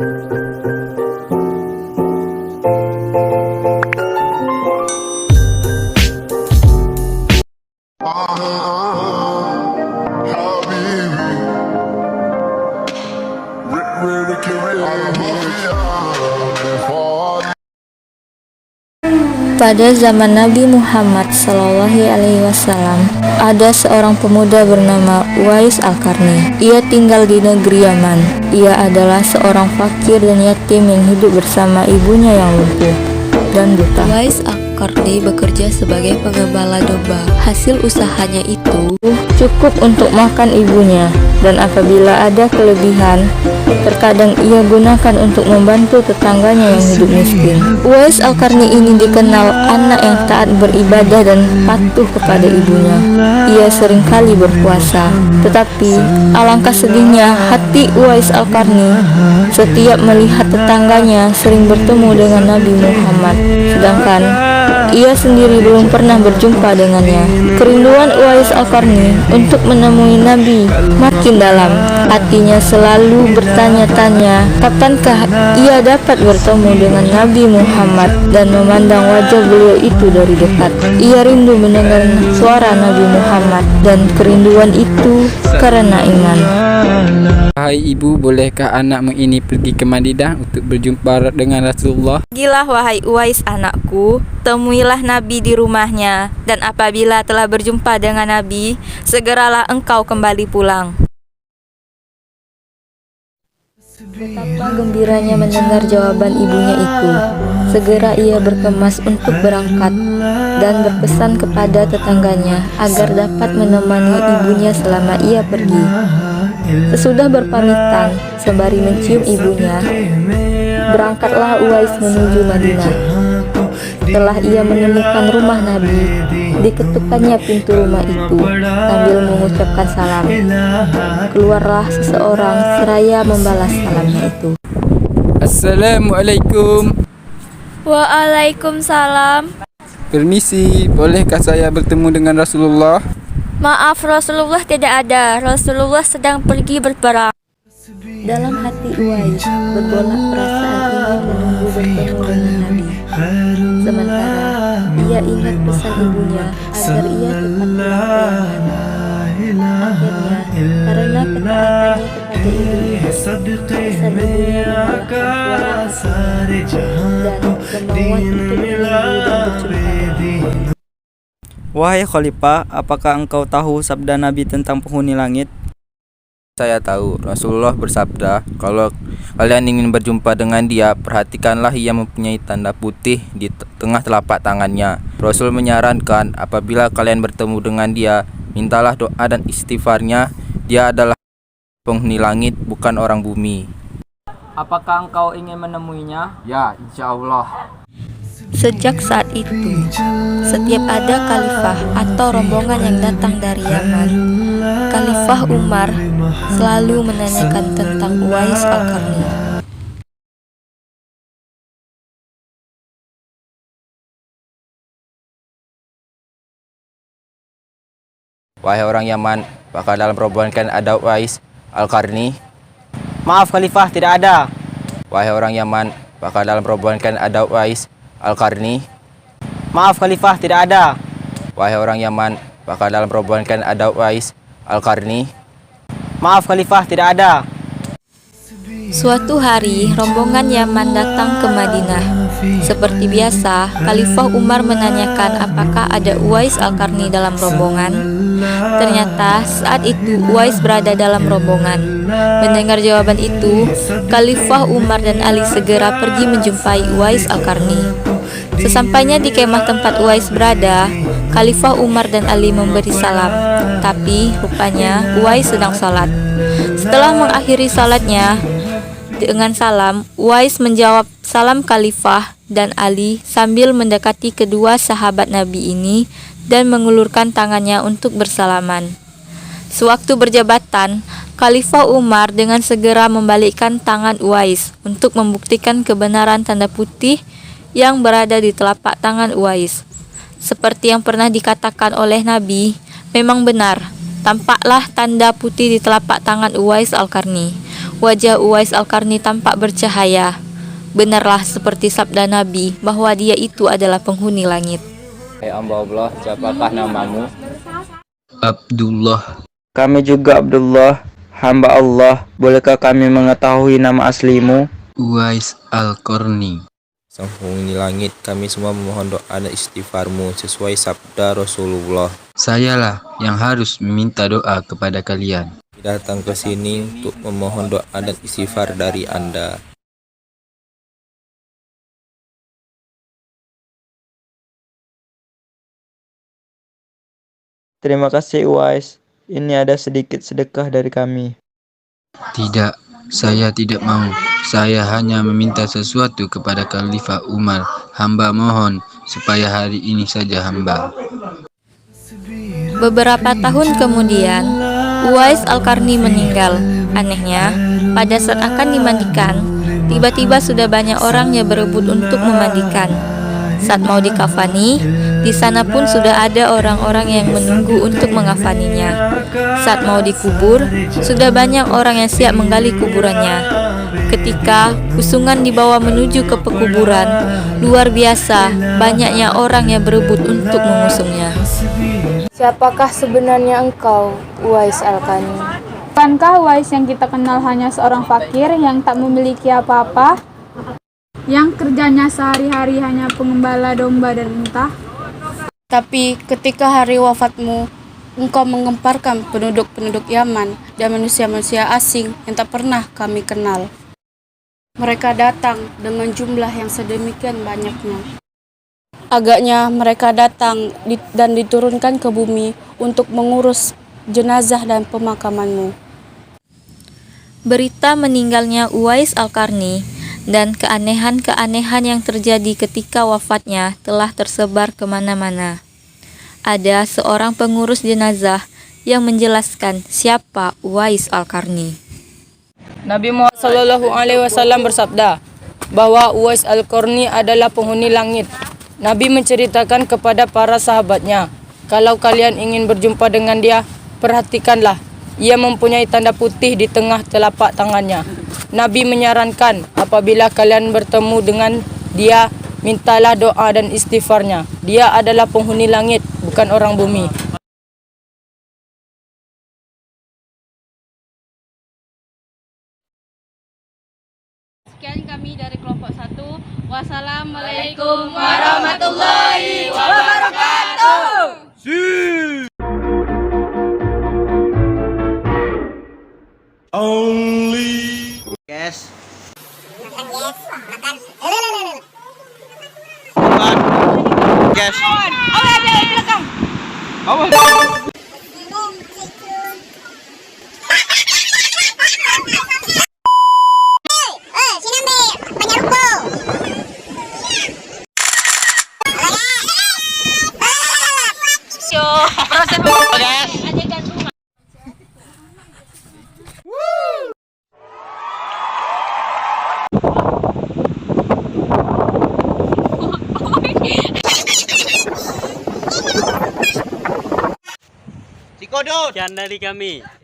Pada zaman Nabi Muhammad SAW, ada seorang pemuda bernama Uwais Al-Qarni. Ia tinggal di negeri Yaman. Ia adalah seorang fakir dan yatim yang hidup bersama ibunya yang lumpuh dan buta. Uwais Al-Qarni bekerja sebagai pengembala domba. Hasil usahanya itu cukup untuk makan ibunya, dan apabila ada kelebihan, terkadang ia gunakan untuk membantu tetangganya yang hidup miskin. Uwais Al-Qarni ini dikenal anak yang taat beribadah dan patuh kepada ibunya. Ia seringkali berpuasa, tetapi alangkah sedihnya hati Uwais Al-Qarni setiap melihat tetangganya sering bertemu dengan Nabi Muhammad, sedangkan ia sendiri belum pernah berjumpa dengannya. Kerinduan Uwais Al-Qarni untuk menemui Nabi makin dalam. Hatinya selalu bertanya-tanya, kapankah ia dapat bertemu dengan Nabi Muhammad dan memandang wajah beliau itu dari dekat. Ia rindu mendengar suara Nabi Muhammad, dan kerinduan itu karena iman. Wahai ibu, bolehkah anakmu ini pergi ke Madinah untuk berjumpa dengan Rasulullah? Pergilah wahai Uwais anakku, temuilah Nabi di rumahnya, dan apabila telah berjumpa dengan Nabi, segeralah engkau kembali pulang. Betapa gembiranya mendengar jawaban ibunya itu. Segera ia berkemas untuk berangkat dan berpesan kepada tetangganya agar dapat menemani ibunya selama ia pergi. Sesudah berpamitan, sembari mencium ibunya, berangkatlah Uwais menuju Madinah. Setelah ia menemukan rumah Nabi, diketukkannya pintu rumah itu sambil mengucapkan salam. Keluarlah seseorang seraya membalas salamnya itu. Assalamualaikum. Waalaikumsalam. Permisi, bolehkah saya bertemu dengan Rasulullah? Maaf, Rasulullah tidak ada. Rasulullah sedang pergi berperang. Dalam hati Uwais bergolak perasaan ingin menunggu bertemu dengan Nabi. Sementara ia ingat pesan ibunya agar ia cepat pulang ke Yaman. Akhirnya, karena ketaatannya kepada ibunya, pesan ibunya mengalahkan suara dan kemauan untuk menunggu dan berjumpa. Wahai Khalifah, apakah engkau tahu sabda Nabi tentang penghuni langit? Saya tahu, Rasulullah bersabda, kalau kalian ingin berjumpa dengan dia, perhatikanlah ia mempunyai tanda putih di tengah telapak tangannya. Rasul menyarankan, apabila kalian bertemu dengan dia, mintalah doa dan istighfarnya. Dia adalah penghuni langit, bukan orang bumi. Apakah engkau ingin menemuinya? Ya, insya Allah. Sejak saat itu, setiap ada khalifah atau rombongan yang datang dari Yaman, Khalifah Umar selalu menanyakan tentang Uwais Al-Qarni. Wahai orang Yaman, apakah dalam rombongan kalian ada Uwais Al-Qarni? Maaf Khalifah, tidak ada. Wahai orang Yaman, apakah dalam rombongan kalian ada Uwais Al-Qarni? Maaf Khalifah, tidak ada. Wahai orang Yaman, apakah dalam rombongan kalian ada Uwais Al-Qarni? Maaf Khalifah, tidak ada. Suatu hari, rombongan Yaman datang ke Madinah. Seperti biasa, Khalifah Umar menanyakan apakah ada Uwais Al-Qarni dalam rombongan. Ternyata saat itu Uwais berada dalam rombongan. Mendengar jawaban itu, Khalifah Umar dan Ali segera pergi menjumpai Uwais Al-Qarni. Sesampainya di kemah tempat Uwais berada, Khalifah Umar dan Ali memberi salam. Tapi rupanya Uwais sedang salat. Setelah mengakhiri salatnya dengan salam, Uwais menjawab salam Khalifah dan Ali sambil mendekati kedua sahabat Nabi ini dan mengulurkan tangannya untuk bersalaman. Sewaktu berjabatan, Khalifah Umar dengan segera membalikkan tangan Uwais untuk membuktikan kebenaran tanda putih yang berada di telapak tangan Uwais. Seperti yang pernah dikatakan oleh Nabi, memang benar, tampaklah tanda putih di telapak tangan Uwais Al-Qarni. Wajah Uwais Al-Qarni tampak bercahaya. Benarlah seperti sabda Nabi bahwa dia itu adalah penghuni langit. Hai hamba Allah, siapakah namamu? Abdullah. Kami juga Abdullah, hamba Allah. Bolehkah kami mengetahui nama aslimu? Uwais Al-Qarni. Sang penghuni langit, kami semua memohon doa dan istighfarmu sesuai sabda Rasulullah. Sayalah yang harus meminta doa kepada kalian. Datang ke sini untuk memohon doa dan istighfar dari Anda. Terima kasih Uwais. Ini ada sedikit sedekah dari kami. Tidak, saya tidak mau. Saya hanya meminta sesuatu kepada Khalifah Umar. Hamba mohon supaya hari ini saja hamba. Beberapa tahun kemudian, Uwais Al-Qarni meninggal. Anehnya, pada saat akan dimandikan, tiba-tiba sudah banyak orang yang berebut untuk memandikan. Saat mau dikafani, di sana pun sudah ada orang-orang yang menunggu untuk mengafaninya. Saat mau dikubur, sudah banyak orang yang siap menggali kuburannya. Ketika usungan dibawa menuju ke pekuburan, luar biasa banyaknya orang yang berebut untuk mengusungnya. Siapakah sebenarnya engkau, Uwais Al-Qarni? Bukankah Uwais yang kita kenal hanya seorang fakir yang tak memiliki apa-apa? Yang kerjanya sehari-hari hanya pengembala domba dan unta? Tapi ketika hari wafatmu, engkau mengemparkan penduduk-penduduk Yaman dan manusia-manusia asing yang tak pernah kami kenal. Mereka datang dengan jumlah yang sedemikian banyaknya. Agaknya mereka datang dan diturunkan ke bumi untuk mengurus jenazah dan pemakamanmu. Berita meninggalnya Uwais Al-Qarni dan keanehan-keanehan yang terjadi ketika wafatnya telah tersebar kemana-mana. Ada seorang pengurus jenazah yang menjelaskan siapa Uwais Al-Qarni. Nabi Muhammad SAW bersabda bahwa Uwais Al-Qarni adalah penghuni langit. Nabi menceritakan kepada para sahabatnya, kalau kalian ingin berjumpa dengan dia, perhatikanlah, ia mempunyai tanda putih di tengah telapak tangannya. Nabi menyarankan apabila kalian bertemu dengan dia, mintalah doa dan istighfarnya. Dia adalah penghuni langit, bukan orang bumi. Sekian kami dari kelompok 1. Wassalamualaikum warahmatullahi wabarakatuh. Guys. Guys. Sekian dari kami.